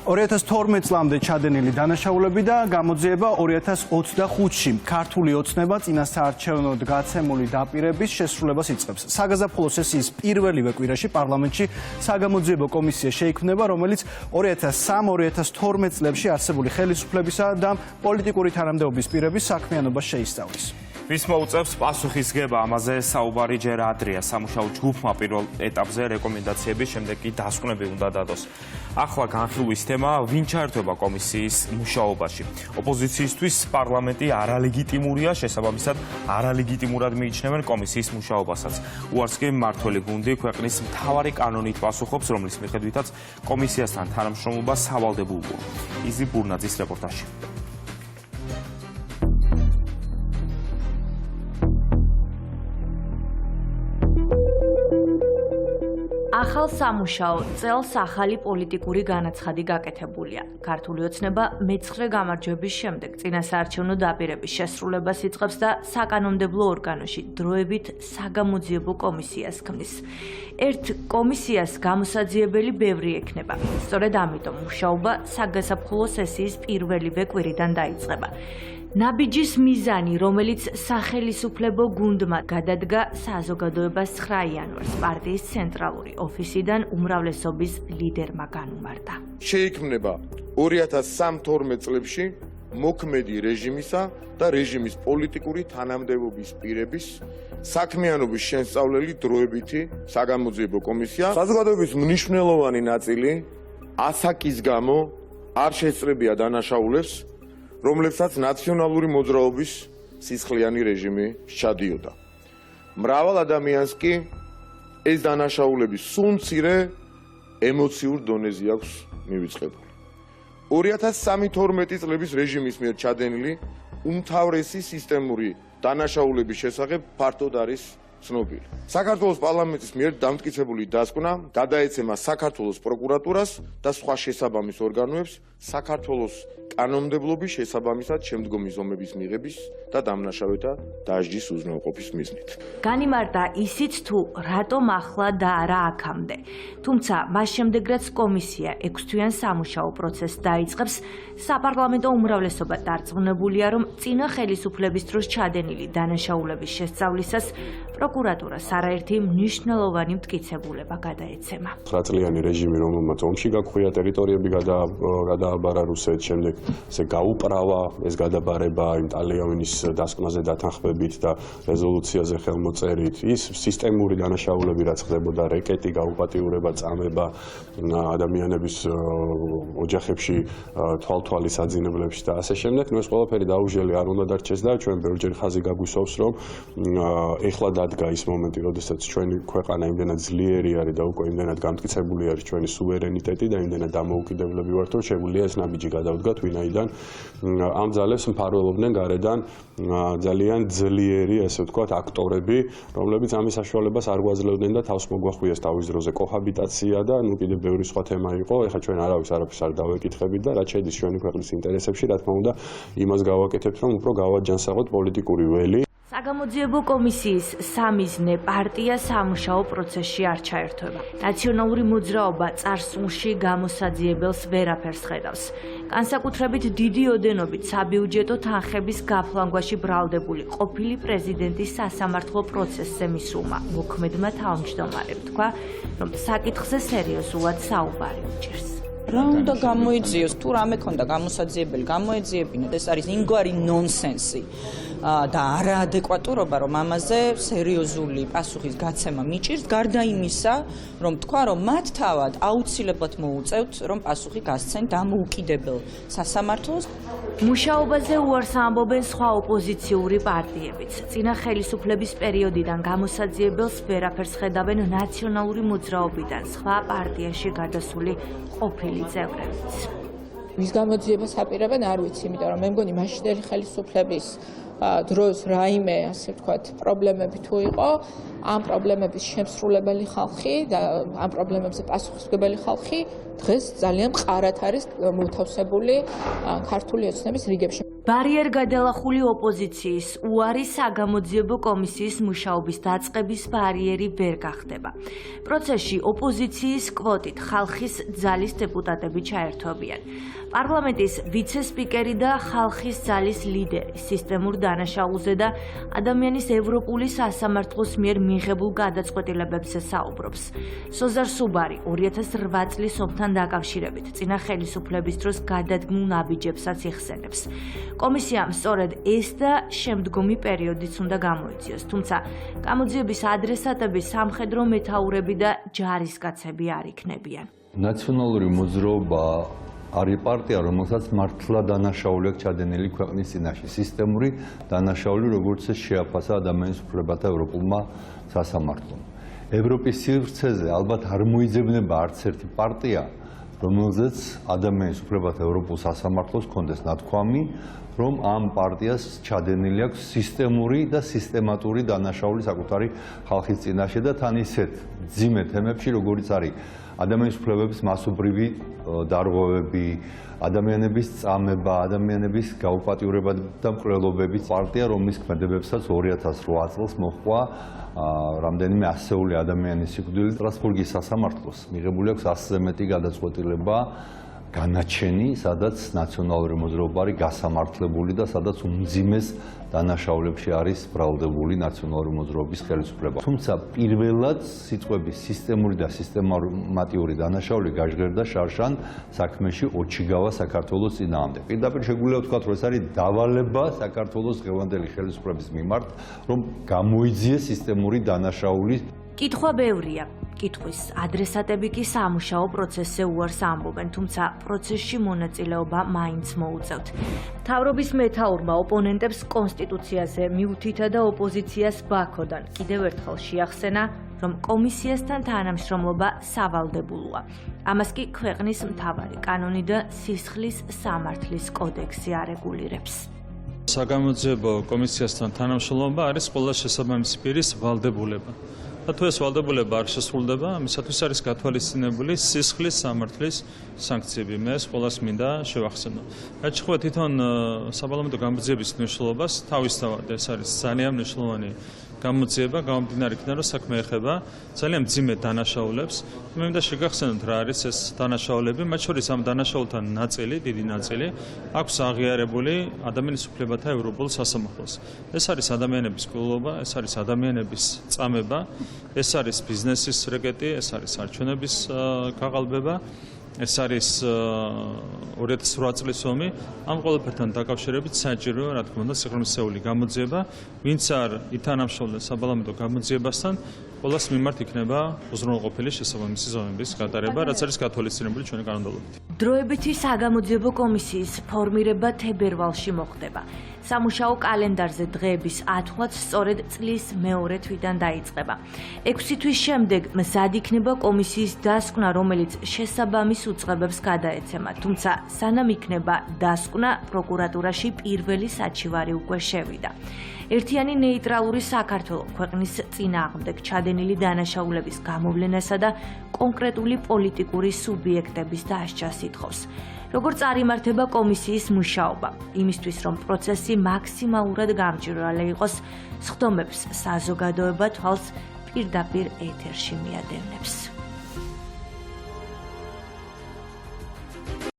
2012 წლამდე ჩადენილი დანაშაულები და გამოძიება 2025-ში ქართული ოცნება წინასაარჩევნოდ გაცემული დაპირების შესრულებას იწყებს. საგაზაფხულო სესიის პირველივე კვირაში პარლამენტში საგამოძიებო კომისია შეიქმნება, რომელიც 2003-2012 წლებში არსებული ხელისუფლებისა და პოლიტიკური თანამდებობის პირების საქმიანობას შეისწავლის. ვის მოუწევს პასუხისგება ამაზე საუბარი ჯერ ადრეა. სამუშაო ჯგუფმა პირველ ეტაპზე რეკომენდაციების შემდეგ კი დასკვნები უნდა დადოს. ახლა განხილვის თემა ვინ ჩაერთვება კომისიის მუშაობაში. ოპოზიციისთვის პარლამენტი არალეგიტიმურია, შესაბამისად არალეგიტიმურად მიიჩნევენ კომისიის მუშაობასაც. უარს კი მმართველი გუნდი ქვეყნის მთავარი კანონით პასუხობს, რომლის მიხედვითაც კომისიასთან თანამშრომლობა სავალდებულოა. იზი ბურნაძის რეპორტაჟი. ახალ სამუშაო წელს ახალი პოლიტიკური განაცხადი გაკეთებულია. ქართული ოცნება მე-9 გამარჯვების შემდეგ წინასაარჩევნო დაპირების შესრულებას იწყებს და საკანონმდებლო ორგანოში დროებით საგამოძიებო კომისიას ქმნის. ერთ კომისიას გამოსაძიებელი ბევრი ექნება. სწორედ ამიტომ მუშაობა საგაზაფხულო სესიის პირველივე კვირიდან დაიწყება. ნაბიჯის მიზანი, რომელიც სახელისუფლებო გუნდმა გადადგა საზოგადოებას 9 იანვარს პარტიის ცენტრალური ოფისიდან უმრავლესობის ლიდერმა განუმარტა. შეიქმნება 2003-12 წლებში მოქმედი რეჟიმისა და რეჟიმის პოლიტიკური თანამდებობის პირების საქმიანობის შესწავლელი დროებითი საგამოძიებო კომისია. საზოგადოების მნიშვნელოვანი ნაწილი ასაკის გამო არ შეესწრებია დანაშაულებს, რომლებსაც ნაციონალური მოძრაობის სისხლიანი რეჟიმი სჩადიოდა. მრავალ ადამიანს კი ეს დანაშაულები სულ მცირე ემოციურ დონეზე აქვს მივიწყებული. 2003-12 წლების რეჟიმის მიერ ჩადენილი უმთავრესი სისტემური დანაშაულების შესახებ ფართოდ არის ცნობილი. საქართველოს პარლამენტის მიერ დამტკიცებული დასკვნა გადაეცემა საქართველოს პროკურატურას და სხვა შესაბამის ორგანოებს საქართველოს კანონმდებლობის შესაბამისად შემდგომი ზომების მიღების და დამნაშავეთა დასჯის უზრუნველყოფის მიზნით. განიმარტა ისიც თუ რატომ ახლა და არა აქამდე. თუმცა მას შემდეგ რაც კომისია 6-თვიან სამუშაო პროცესს დაიწყებს, საპარლამენტო უმრავლესობა დარწმუნებულია, რომ წინა ხელისუფლების დროს ჩადენილი დანაშაულების შესწავლისას პროკურატურას არაერთი მნიშვნელოვანი მტკიცებულება გადაეცემა. 9 წლიანი რეჟიმი, რომელმაც ომში გაქვია, ტერიტორიები გადააბარა რუსეთს, შემდეგ ესე გაუპრავა ეს გადაბარება იმ ტალეონის დასკვნაზე დათანხმებით და რეზოლუციაზე ხელმოწერით. ის სისტემური დანაშაულები, რაც ხდებოდა, რეკეტი, გაუპატიურება, წამება ადამიანების ოჯახებში, თვალთვალის აძინებლებში და ასე შემდეგ. ეს ყველაფერი დაუჟელი არ უნდა დარჩეს და ჩვენ ბევრჯერ ხაზი გაგვისვავს, რომ ეხლა დადგა ის მომენტი, როდესაც ჩვენი ქვეყანა იმდენად ძლიერი არის და უკვე იმდენად გამტკიცებული არის ჩვენი სუვერენიტეტი და იმდენად დამოუკიდებლები ვართ, რომ შეგვიძლია ეს ნაბიჯი გადავდგათ, ვინაიდან ამ ძალებს მფარველობდნენ გარედან ძალიან ძლიერი, ასე ვთქვათ, აქტორები, რომლებიც ამის საშუალებას არ გვაძლევდნენ და თავს მოგვახვიეს თავის დროზე კოჰაბიტაცია და ნუ კიდევ ბევრი სხვა თემა იყო. ეხლა ჩვენ არავის არაფერს არ დავეკითხებით და რაც შედის ჩვენი ქვეყნის ინტერესებში, რა თქმა უნდა, იმას გავაკეთებთ, რომ უფრო გავაჯანსაღოთ პოლიტიკური ველი. საგამოძიებო კომისიის სამიზნე პარტია სამუშაო პროცესში არ ჩაერთვება. ნაციონალური მოძრაობა წარსულში გამოსაძიებელს ვერაფერს ხედავს. განსაკუთრებით დიდი ოდენობით საბიუჯეტო თანხების გაფლანგვაში ბრალდებული ყოფილი პრეზიდენტის სასამართლო პროცესზე მისულმა მოქმედმა თავმჯდომარემ თქვა, რომ საკითხზე სერიოზულად საუბარი უჭირს. რა უნდა გამოიძიოს, თუ რამე ქონდა გამოსაძიებელი, გამოეძიებინათ. ეს არის იმგვარი ნონსენსი და არაადეკვატურობა, რომ ამაზე სერიოზული პასუხის გაცემა მიჭირს, გარდა იმისა, რომ თქვა, რომ მათ თავად აუცილებლად მოუწევთ, რომ პასუხი გასცენ დამოუკიდებელ სასამართლოს. მუშაობაზე უარს ამბობენ სხვა ოპოზიციური პარტიებიც. წინა ხელისუფლების პერიოდიდან გამოსაძიებელს ვერაფერს ხედავენ ნაციონალური მოძრაობიდან სხვა პარტიაში გადასული ყოფილი წევრებიც. ვის გამოძიებას აპირებენ არ ვიცი, იმიტომ რომ მე მგონი მაშინდელი ხელისუფლების დროს რაიმე, ასე ვთქვათ, პრობლემები თუ იყო, ამ პრობლემების შემსრულებელი ხალხი და ამ პრობლემებზე პასუხისმგებელი ხალხი დღეს ძალიან მყარად არის მოთავსებული ქართული ოცნების რიგებში. ბარიერ გადალახული ოპოზიციის უარი საგამოძიებო კომისიის მუშაობის დაწყების ბარიერი ვერ გახდება. პროცესში ოპოზიციის კვოტით ხალხის ძალის დეპუტატები ჩაერთვებიან. პარლამენტის ვიცე-სპიკერი და ხალხის ძალის ლიდერი სისტემურ დანაშაულზე და ადამიანის ევროპული სასამართლოს მიერ მიღებულ გადაწყვეტილებებზე საუბრობს. სოზარ სუბარი 2008 წლის ომთან დაკავშირებით წინა ხელისუფლების დროს გადადგმულ ნაბიჯებსაც იხსენებს. კომისიამ სწორედ ეს და შემდგომი პერიოდიც უნდა გამოიწვიოს, თუმცა გამოძიების ადრესატები სამხედრო მეთაურები და ჯარისკაცები არ იქნებიან. ნაციონალური მოძრაობა არის პარტია, რომელსაც მართლა დანაშაული აქვს ჩადენილი ქვეყნის წინაშე. სისტემური დანაშაული, როგორც შეაფასა ადამიანის უფლებათა ევროპულმა სასამართლომ. ევროპის სივრცეზე ალბათ არ მოიძებნება არც ერთი პარტია, რომელზეც ადამიანის უფლებათა ევროპულ სასამართლოს კონდეს ნათქვამი, რომ ამ პარტიას ჩადენილი აქვს სისტემური და სისტემატური დანაშაული საკუთარი ხალხის წინაშე და თან ისეთ ძიმე თემებში, როგორიც არის ადამიანის უფლებების მასობრივი დარღვევები, ადამიანების წამება, ადამიანების გაუპატიურება და მკვლელობების პარტია, რომლის ქმედებებსაც 2008 წელს მოჰყვა რამდენიმე ასეული ადამიანის სიკვდილი. სტრასბურგის სასამართლოს მიღებული აქვს 100-ზე მეტი გადაწყვეტილება განაჩენი, სადაც ნაციონალური მოძრაობა არის გასამართლებული და სადაც უმძიმეს დანაშაულებში არის ბრალდებული ნაციონალური მოძრაობის ხელისუფლება. თუმცა პირველად სიტყვების სისტემური და სისტემატიური დანაშაული გაჟღერდა შარშან საქმეში ოჩიგავა საქართველოს წინააღმდეგ. პირდაპირ შეგვიძლია ვთქვათ, რომ ეს არის დავალება საქართველოს დღევანდელი ხელისუფლების მიმართ, რომ გამოიძიეს სისტემური დანაშაული. კითხვა ბევრია. კითხვის ადრესატები კი სამუშაო პროცესზე უარს ამბობენ, თუმცა პროცესში მონაწილეობა მაინც მოუწევთ. მთავრობის მეთაურმა ოპონენტებს კონსტიტუციაზე მიუთითა და ოპოზიციას ბაქოდან კიდევ ერთხელ შეახსენა, რომ კომისიასთან თანამშრომლობა სავალდებულოა. ამას კი ქვეყნის მთავარი კანონი და სისხლის სამართლის კოდექსი არეგულირებს. საგამოძიებო კომისიასთან თანამშრომლობა არის ყველა შესაბამისი პირის ვალდებულება. და თუ ეს ვალდებულება არ შესრულდება, ამისათვის არის გათვალისწინებული სისხლის სამართლის სანქციები. მე ეს ყველას მინდა შევახსენო. რაც შეეხება თვითონ საპარლამენტო გამოძიების მნიშვნელობას, თავისთავად ეს არის ძალიან მნიშვნელოვანი გამოძიება, გამომდინარე იქიდან, რომ საქმე ეხება ძალიან მძიმე დანაშაულებს. მე მინდა შეგახსენოთ რა არის ეს დანაშაულები, მათ შორის ამ დანაშაულთან ნაწილი, დიდი ნაწილი აქვს აღიარებული ადამიანის უფლებათა ევროპულ სასამართლოს. ეს არის ადამიანების კვლევა, ეს არის ადამიანების წამება, ეს არის ბიზნესის რეკეტი, ეს არის არჩევნების გაყალბება. ეს არის 2008 წლის ომი. ამ ყველაფერთან დაკავშირებით საჭიროა, რა თქმა უნდა, სიღრმისეული გამოძიება, ვინც არ ითანამშრომლებს საპარლამენტო გამოძიებასთან, ყველას მიმართ იქნება უზრუნველყოფილი შესაბამისი ზომების გატარება, რაც არის გათვალისწინებული ჩვენი კანონმდებლობით. დროებითი საგამოძიებო კომისიის ფორმირება თებერვალში მოხდება. სამუშაო კალენდარზე დღეების ათვლაც სწორედ წლის მეორე თვიდან დაიწყება. 6 თვის შემდეგ მზად იქნება კომისიის დასკვნა, რომელიც შესაბამის უწყებებს გადაეცემა, თუმცა სანამ იქნება დასკვნა, პროკურატურაში პირველი საჩივარი უკვე შევიდა. ერთიანი ნეიტრალური საქართველო ქვეყნის წინააღმდეგ ჩადენილი დანაშაულების გამოვლენასა და კონკრეტული პოლიტიკური სუბიექტების დასჯას ითხოვს. როგორც წარიმართება კომისიის მუშაობა, იმისთვის რომ პროცესი მაქსიმალურად გამჭვირვალე იყოს, სხდომებს საზოგადოება თვალს პირდაპირ ეთერში მიადევნებს.